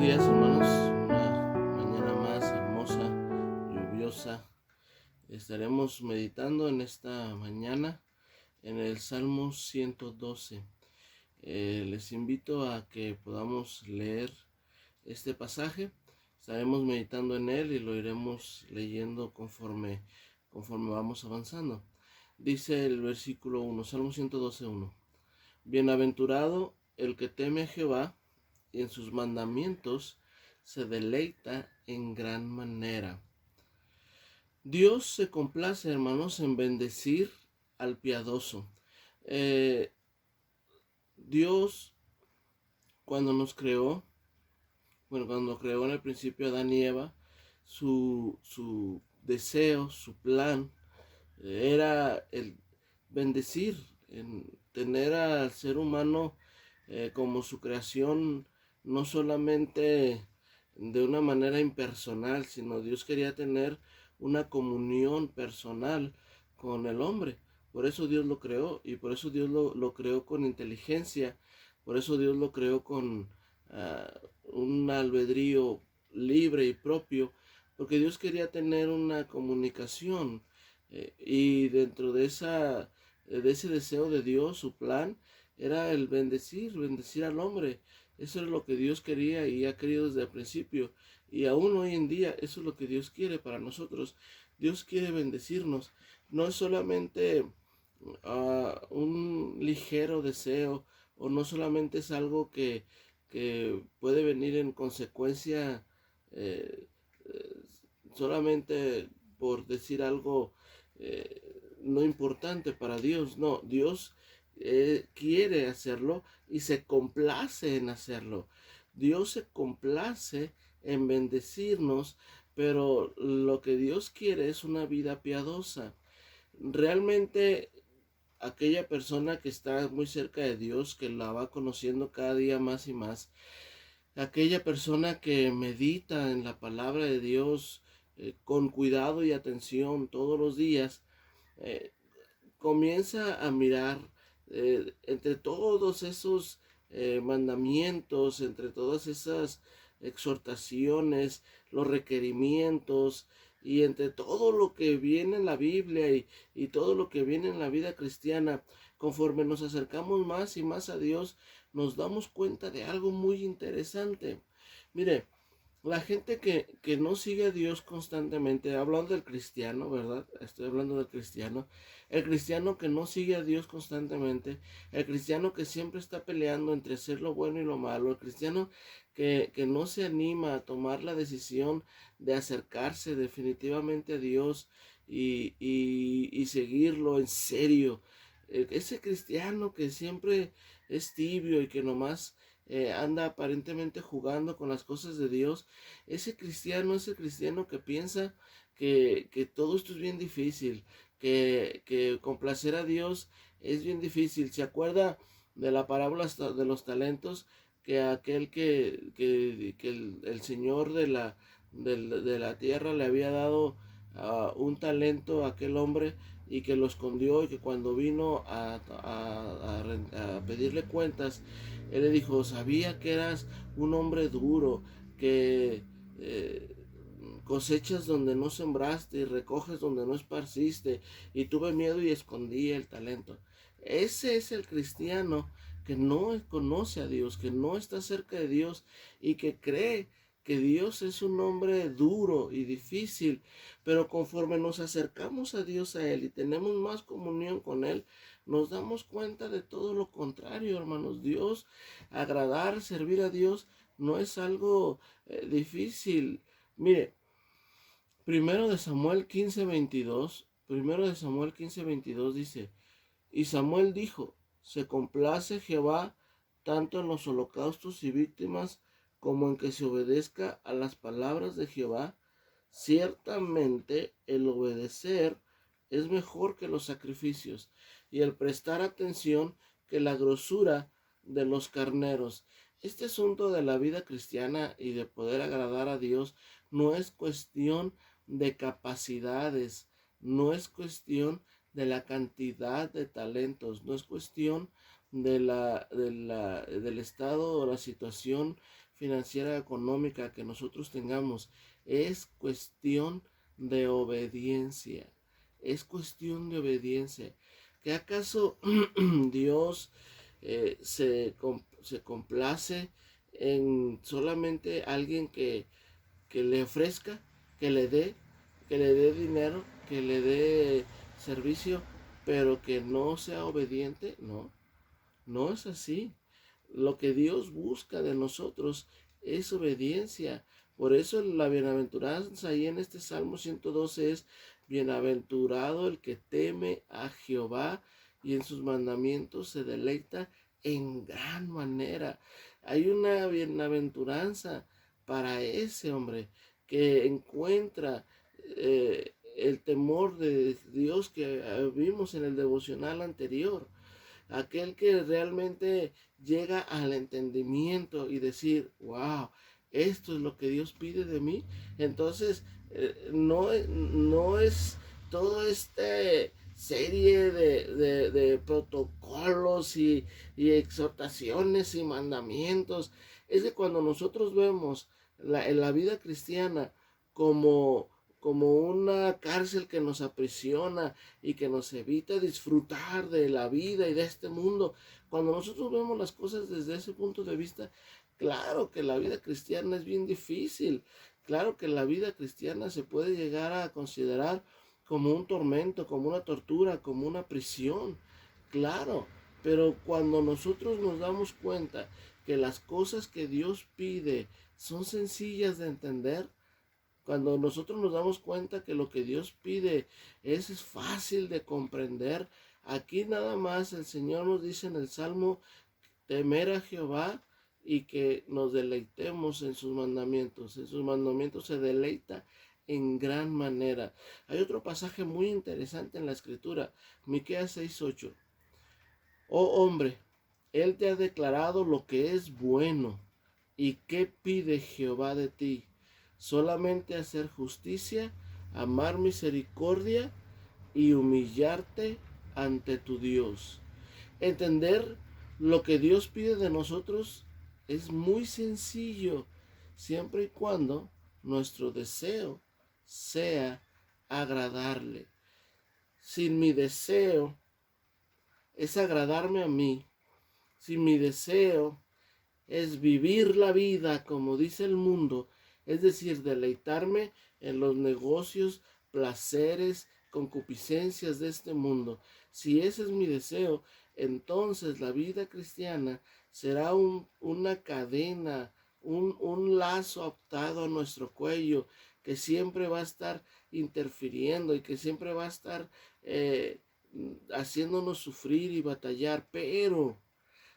días, hermanos. Una mañana más hermosa, lluviosa. Estaremos meditando en esta mañana en el Salmo 112. Les invito a que podamos leer este pasaje. Estaremos meditando en él y lo iremos leyendo conforme vamos avanzando. Dice el versículo 1, Salmo 112, 1. Bienaventurado el que teme a Jehová, y en sus mandamientos se deleita en gran manera. Dios se complace, hermanos, en bendecir al piadoso. Dios, cuando nos creó, cuando creó en el principio a Adán y Eva, su deseo, su plan, era el bendecir, en tener al ser humano como su creación, no solamente de una manera impersonal, sino Dios quería tener una comunión personal con el hombre. Por eso Dios lo creó, y por eso Dios lo creó con inteligencia, por eso Dios lo creó con un albedrío libre y propio, porque Dios quería tener una comunicación, y dentro de ese deseo de Dios, su plan era el bendecir al hombre. Eso es lo que Dios quería y ha querido desde el principio. Y aún hoy en día eso es lo que Dios quiere para nosotros. Dios quiere bendecirnos. No es solamente un ligero deseo, o no solamente es algo que puede venir en consecuencia, eh, eh, solamente por decir algo no importante para Dios. No, Dios quiere hacerlo y se complace en hacerlo. Dios se complace en bendecirnos, pero lo que Dios quiere es una vida piadosa. Realmente aquella persona que está muy cerca de Dios, que la va conociendo cada día más y más, aquella persona que medita en la palabra de Dios con cuidado y atención todos los días, eh, comienza a mirar entre todos esos mandamientos, entre todas esas exhortaciones, los requerimientos, y entre todo lo que viene en la Biblia y todo lo que viene en la vida cristiana. Conforme nos acercamos más y más a Dios, nos damos cuenta de algo muy interesante. Mire, la gente que no sigue a Dios constantemente, hablando del cristiano, ¿verdad? Estoy hablando del cristiano. El cristiano que no sigue a Dios constantemente, el cristiano que siempre está peleando entre ser lo bueno y lo malo, el cristiano que no se anima a tomar la decisión de acercarse definitivamente a Dios y seguirlo en serio. Ese cristiano que siempre es tibio y que nomás anda aparentemente jugando con las cosas de Dios, ese cristiano que piensa que todo esto es bien difícil, que complacer a Dios es bien difícil. ¿Se acuerda de la parábola de los talentos? Que aquel que el Señor de la tierra le había dado un talento a aquel hombre, y que lo escondió, y que cuando vino a pedirle cuentas, él le dijo: sabía que eras un hombre duro, que cosechas donde no sembraste y recoges donde no esparciste, y tuve miedo y escondí el talento. Ese es el cristiano que no conoce a Dios, que no está cerca de Dios, y que cree que Dios es un hombre duro y difícil. Pero conforme nos acercamos a Dios, a Él, y tenemos más comunión con Él, nos damos cuenta de todo lo contrario, hermanos. Dios, agradar, servir a Dios, no es algo difícil. Mire, Primero de Samuel 15:22 dice: y Samuel dijo: se complace Jehová tanto en los holocaustos y víctimas, como en que se obedezca a las palabras de Jehová. Ciertamente el obedecer es mejor que los sacrificios, y el prestar atención que la grosura de los carneros. Este asunto de la vida cristiana y de poder agradar a Dios no es cuestión de capacidades, no es cuestión de la cantidad de talentos, no es cuestión del estado o la situación financiera económica que nosotros tengamos. Es cuestión de obediencia. Es cuestión de obediencia. ¿Que acaso Dios se complace en solamente alguien que le ofrezca, que le dé, que le dé dinero, que le dé servicio, pero que no sea obediente? No, no es así. Lo que Dios busca de nosotros es obediencia. Por eso la bienaventuranza ahí en este Salmo 112 es: bienaventurado el que teme a Jehová y en sus mandamientos se deleita en gran manera. Hay una bienaventuranza para ese hombre que encuentra el temor de Dios que vimos en el devocional anterior. Aquel que realmente llega al entendimiento y decir, wow, esto es lo que Dios pide de mí. Entonces, no es todo este serie de protocolos y exhortaciones y mandamientos. Es que cuando nosotros vemos en la vida cristiana como, como una cárcel que nos aprisiona y que nos evita disfrutar de la vida y de este mundo, cuando nosotros vemos las cosas desde ese punto de vista, claro que la vida cristiana es bien difícil. Claro que la vida cristiana se puede llegar a considerar como un tormento, como una tortura, como una prisión. Claro, pero cuando nosotros nos damos cuenta que las cosas que Dios pide son sencillas de entender, cuando nosotros nos damos cuenta que lo que Dios pide es fácil de comprender, aquí nada más el Señor nos dice en el Salmo: temer a Jehová y que nos deleitemos en sus mandamientos. En sus mandamientos se deleita en gran manera. Hay otro pasaje muy interesante en la Escritura, Miqueas 6:8. Oh hombre, él te ha declarado lo que es bueno. ¿Y qué pide Jehová de ti? Solamente hacer justicia, amar misericordia y humillarte ante tu Dios. Entender lo que Dios pide de nosotros es muy sencillo, siempre y cuando nuestro deseo sea agradarle. Si mi deseo es agradarme a mí, si mi deseo es vivir la vida como dice el mundo, es decir, deleitarme en los negocios, placeres, concupiscencias de este mundo, si ese es mi deseo, entonces la vida cristiana será una cadena, un lazo atado a nuestro cuello que siempre va a estar interfiriendo y que siempre va a estar haciéndonos sufrir y batallar. Pero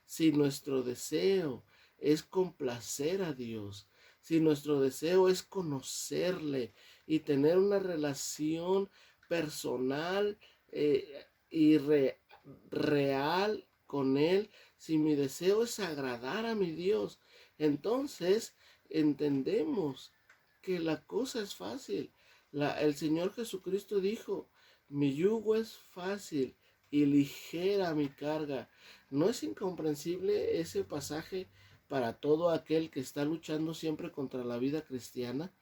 si nuestro deseo es complacer a Dios, si nuestro deseo es conocerle y tener una relación personal y real con Él, si mi deseo es agradar a mi Dios, entonces entendemos que la cosa es fácil. El Señor Jesucristo dijo: mi yugo es fácil y ligera mi carga. ¿No es incomprensible ese pasaje para todo aquel que está luchando siempre contra la vida cristiana?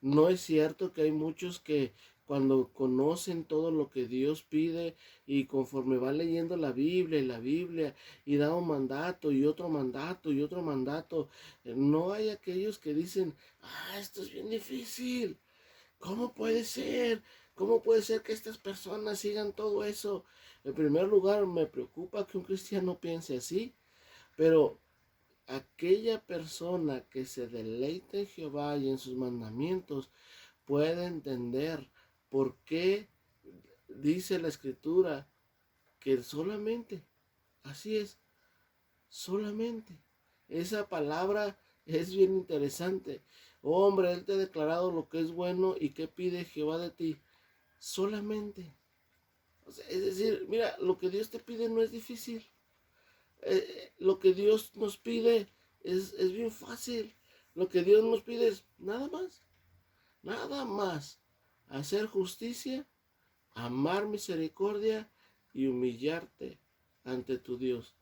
¿No es cierto que hay muchos que cuando conocen todo lo que Dios pide y conforme van leyendo la Biblia y da un mandato y otro mandato y otro mandato, no hay aquellos que dicen: esto es bien difícil? ¿Cómo puede ser? ¿Cómo puede ser que estas personas sigan todo eso? En primer lugar, me preocupa que un cristiano piense así, pero aquella persona que se deleita en Jehová y en sus mandamientos puede entender por qué dice la Escritura que solamente, así es, solamente. Esa palabra es bien interesante. Oh, hombre, Él te ha declarado lo que es bueno y qué pide Jehová de ti. Solamente. O sea, es decir, mira, lo que Dios te pide no es difícil. Lo que Dios nos pide es bien fácil. Lo que Dios nos pide es nada más. Nada más. Hacer justicia, amar misericordia y humillarte ante tu Dios.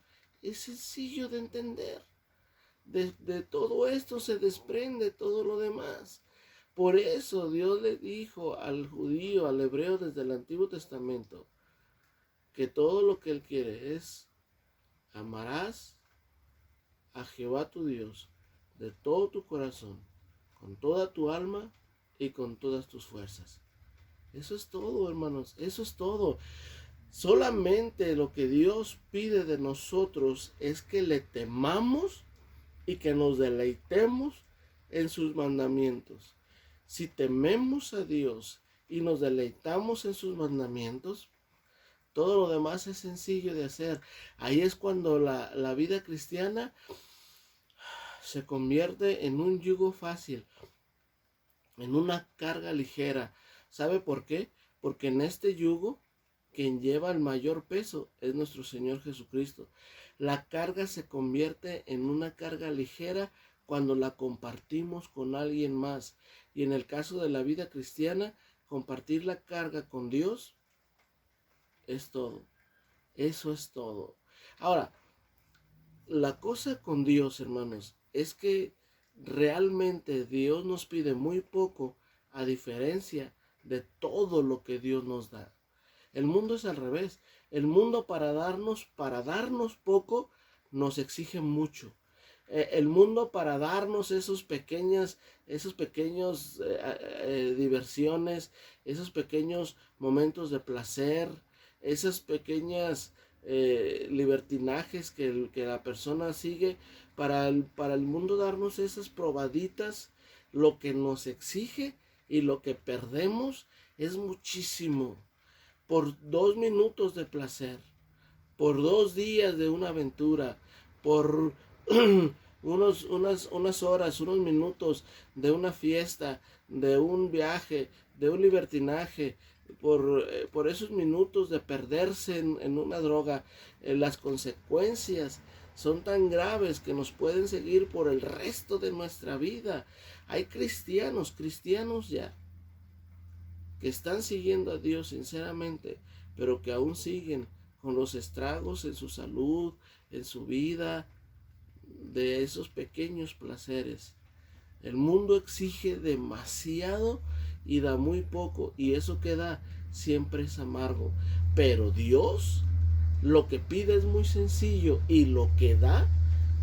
es sencillo de entender. De todo esto se desprende todo lo demás. Por eso Dios le dijo al judío, al hebreo desde el Antiguo Testamento, que todo lo que él quiere es: amarás a Jehová tu Dios de todo tu corazón, con toda tu alma y con todas tus fuerzas. Eso es todo, hermanos, eso es todo. Solamente lo que Dios pide de nosotros es que le temamos y que nos deleitemos en sus mandamientos. Si tememos a Dios y nos deleitamos en sus mandamientos, todo lo demás es sencillo de hacer. Ahí es cuando la vida cristiana se convierte en un yugo fácil, en una carga ligera. ¿Sabe por qué? Porque en este yugo, quien lleva el mayor peso es nuestro Señor Jesucristo. La carga se convierte en una carga ligera cuando la compartimos con alguien más. Y en el caso de la vida cristiana, compartir la carga con Dios es todo. Eso es todo. Ahora, la cosa con Dios, hermanos, es que realmente Dios nos pide muy poco, a diferencia de todo lo que Dios nos da. El mundo es al revés. El mundo para darnos poco nos exige mucho. El mundo para darnos esos pequeños diversiones, esos pequeños momentos de placer, esas pequeñas libertinajes que la persona sigue, para el mundo darnos esas probaditas, lo que nos exige y lo que perdemos es muchísimo. Por 2 minutos de placer, por 2 días de una aventura, por unas horas, unos minutos de una fiesta, de un viaje, de un libertinaje, por esos minutos de perderse en una droga, las consecuencias son tan graves que nos pueden seguir por el resto de nuestra vida. Hay cristianos ya, que están siguiendo a Dios sinceramente, pero que aún siguen con los estragos en su salud, en su vida, de esos pequeños placeres. El mundo exige demasiado y da muy poco, y eso que da siempre es amargo. Pero Dios lo que pide es muy sencillo y lo que da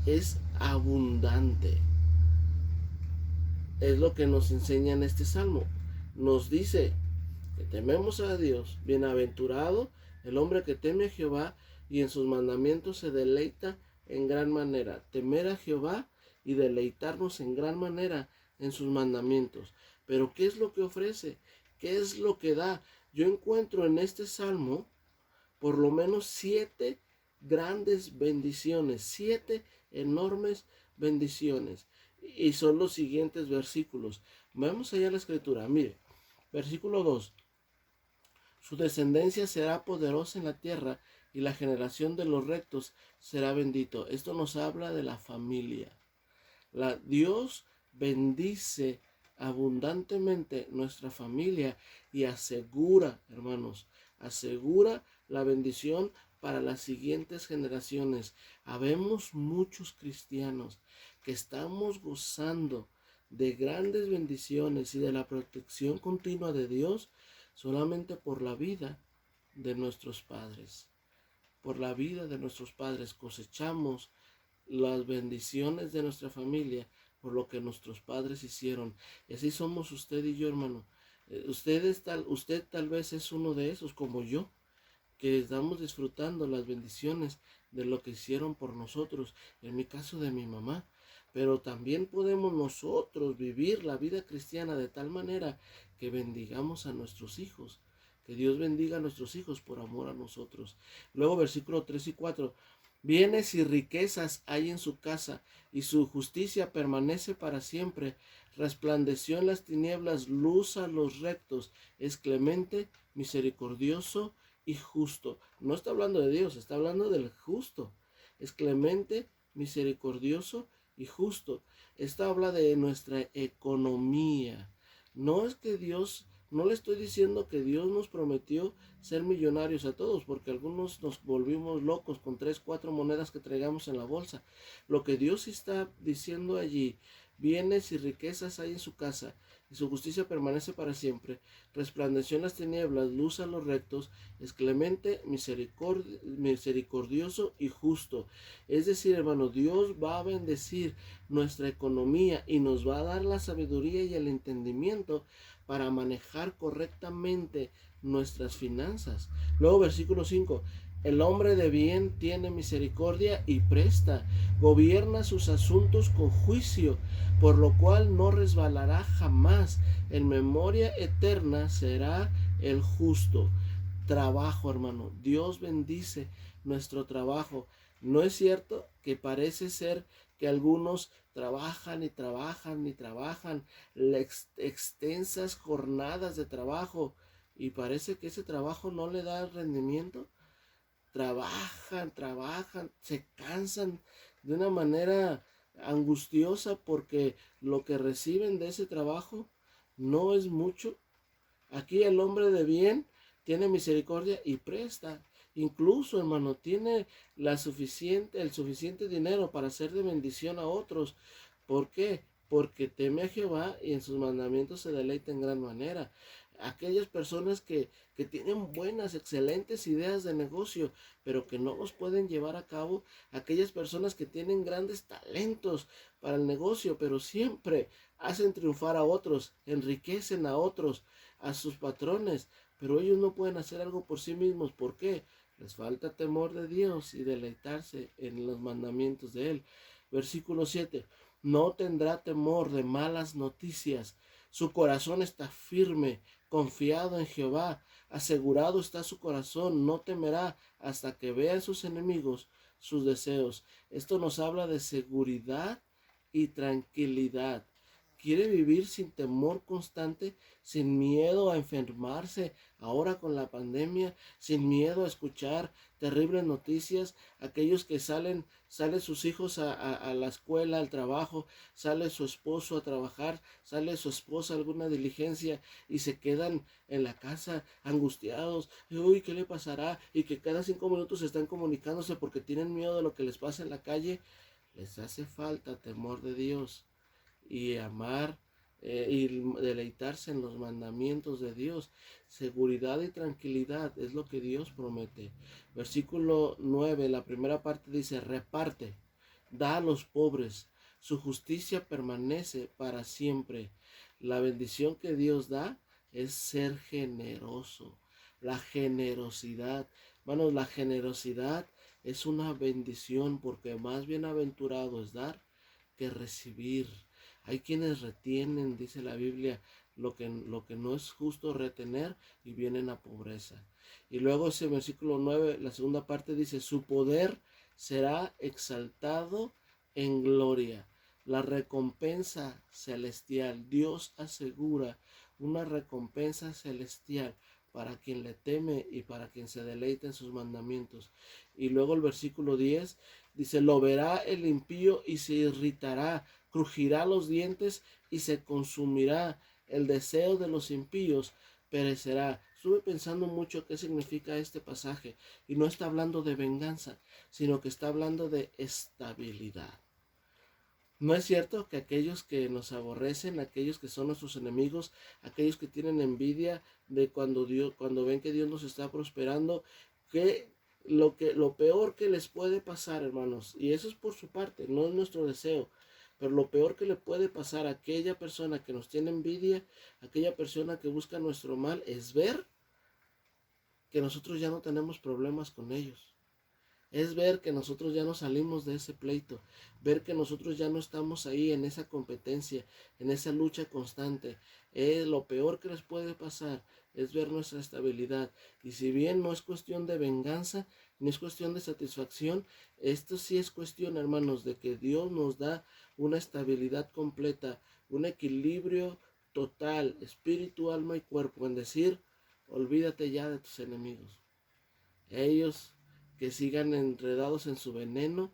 es abundante. Es lo que nos enseña en este salmo. Nos dice que tememos a Dios. Bienaventurado el hombre que teme a Jehová y en sus mandamientos se deleita en gran manera. Temer a Jehová y deleitarnos en gran manera en sus mandamientos. Pero ¿qué es lo que ofrece? ¿Qué es lo que da? Yo encuentro en este salmo por lo menos 7 grandes bendiciones, 7 enormes bendiciones. Y son los siguientes versículos. Vamos allá a la escritura. Mire, versículo 2. Su descendencia será poderosa en la tierra y la generación de los rectos será bendito. Esto nos habla de la familia. Dios bendice abundantemente nuestra familia y asegura, hermanos, asegura la bendición para las siguientes generaciones. Habemos muchos cristianos que estamos gozando de grandes bendiciones y de la protección continua de Dios solamente por la vida de nuestros padres. Por la vida de nuestros padres cosechamos las bendiciones de nuestra familia por lo que nuestros padres hicieron. Y así somos usted y yo, hermano. Usted tal vez es uno de esos, como yo, que estamos disfrutando las bendiciones de lo que hicieron por nosotros, en mi caso de mi mamá. Pero también podemos nosotros vivir la vida cristiana de tal manera que bendigamos a nuestros hijos, que Dios bendiga a nuestros hijos por amor a nosotros. Luego versículo 3 y 4. Bienes y riquezas hay en su casa, y su justicia permanece para siempre. Resplandeció en las tinieblas luz a los rectos. Es clemente, misericordioso y justo. No está hablando de Dios, está hablando del justo. Es clemente, misericordioso y justo. Esto habla de nuestra economía. No es que Dios No le estoy diciendo que Dios nos prometió ser millonarios a todos, porque algunos nos volvimos locos con 3, 4 monedas que traigamos en la bolsa. Lo que Dios está diciendo allí: bienes y riquezas hay en su casa, y su justicia permanece para siempre. Resplandeció en las tinieblas, luz a los rectos, es clemente, misericordioso y justo. Es decir, hermano, Dios va a bendecir nuestra economía y nos va a dar la sabiduría y el entendimiento para manejar correctamente nuestras finanzas. Luego, versículo 5. El hombre de bien tiene misericordia y presta, gobierna sus asuntos con juicio, por lo cual no resbalará jamás. En memoria eterna será el justo. Trabajo, hermano. Dios bendice nuestro trabajo. No es cierto que parece ser que algunos trabajan y trabajan y trabajan extensas jornadas de trabajo y parece que ese trabajo no le da rendimiento? Trabajan, se cansan de una manera angustiosa porque lo que reciben de ese trabajo no es mucho. Aquí el hombre de bien tiene misericordia y presta. Incluso, hermano, tiene el suficiente dinero para ser de bendición a otros. ¿Por qué? Porque teme a Jehová y en sus mandamientos se deleita en gran manera. Aquellas personas que tienen buenas, excelentes ideas de negocio, pero que no los pueden llevar a cabo. Aquellas personas que tienen grandes talentos para el negocio, pero siempre hacen triunfar a otros, enriquecen a otros, a sus patrones, pero ellos no pueden hacer algo por sí mismos. ¿Por qué? Les falta temor de Dios y deleitarse en los mandamientos de Él. Versículo 7. No tendrá temor de malas noticias. Su corazón está firme, confiado en Jehová. Asegurado está su corazón, no temerá hasta que vea en sus enemigos sus deseos. Esto nos habla de seguridad y tranquilidad. Quiere vivir sin temor constante, sin miedo a enfermarse ahora con la pandemia, sin miedo a escuchar terribles noticias. Aquellos que salen sus hijos a la escuela, al trabajo, sale su esposo a trabajar, sale su esposa a alguna diligencia y se quedan en la casa angustiados. Uy, ¿qué le pasará? Y que cada 5 minutos están comunicándose porque tienen miedo de lo que les pasa en la calle. Les hace falta temor de Dios y amar y deleitarse en los mandamientos de Dios. Seguridad y tranquilidad es lo que Dios promete. Versículo 9, la primera parte dice: reparte, da a los pobres, su justicia permanece para siempre. La bendición que Dios da es ser generoso. La generosidad, hermanos, la generosidad es una bendición, porque más bienaventurado es dar que recibir. Hay quienes retienen, dice la Biblia, lo que no es justo retener, y vienen a pobreza. Y luego ese versículo 9, la segunda parte dice: su poder será exaltado en gloria. La recompensa celestial. Dios asegura una recompensa celestial para quien le teme y para quien se deleita en sus mandamientos. Y luego el versículo 10 dice: lo verá el impío y se irritará, crujirá los dientes y se consumirá. El deseo de los impíos perecerá. Estuve pensando mucho qué significa este pasaje, y no está hablando de venganza, sino que está hablando de estabilidad. No es cierto que aquellos que nos aborrecen, aquellos que son nuestros enemigos, aquellos que tienen envidia de cuando ven que Dios nos está prosperando, que lo peor que les puede pasar, hermanos, y eso es por su parte, no es nuestro deseo, pero lo peor que le puede pasar a aquella persona que nos tiene envidia, a aquella persona que busca nuestro mal, es ver que nosotros ya no tenemos problemas con ellos. Es ver que nosotros ya no salimos de ese pleito, ver que nosotros ya no estamos ahí en esa competencia, en esa lucha constante. Lo peor que les puede pasar es ver nuestra estabilidad. Y si bien no es cuestión de venganza, ni es cuestión de satisfacción, esto sí es cuestión, hermanos, de que Dios nos da una estabilidad completa, un equilibrio total, espíritu, alma y cuerpo, en decir: olvídate ya de tus enemigos. Ellos que sigan enredados en su veneno,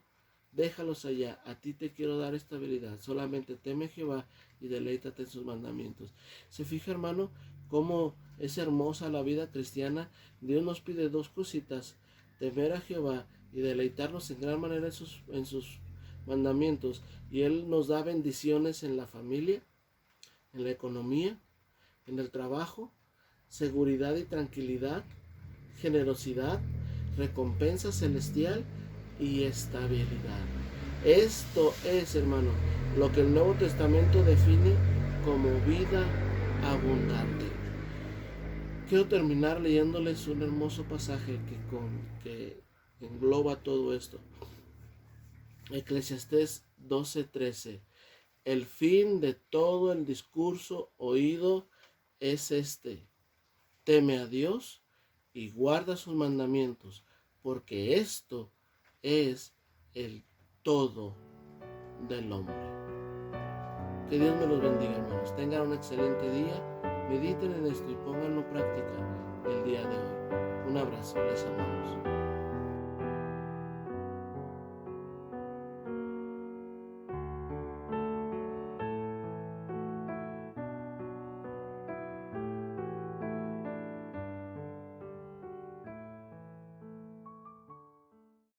déjalos allá, a ti te quiero dar estabilidad, solamente teme a Jehová y deleítate en sus mandamientos. ¿Se fija, hermano, cómo es hermosa la vida cristiana? Dios nos pide dos cositas: temer a Jehová y deleitarnos en gran manera en sus mandamientos, y Él nos da bendiciones en la familia, en la economía, en el trabajo, seguridad y tranquilidad, generosidad, recompensa celestial y estabilidad. Esto es, hermano, lo que el Nuevo Testamento define como vida abundante. Quiero terminar leyéndoles un hermoso pasaje que engloba todo esto. Eclesiastés 12:13. El fin de todo el discurso oído es este: teme a Dios y guarda sus mandamientos, porque esto es el todo del hombre. Que Dios me los bendiga, hermanos. Tengan un excelente día. Mediten en esto y pónganlo en práctica el día de hoy. Un abrazo, les amamos.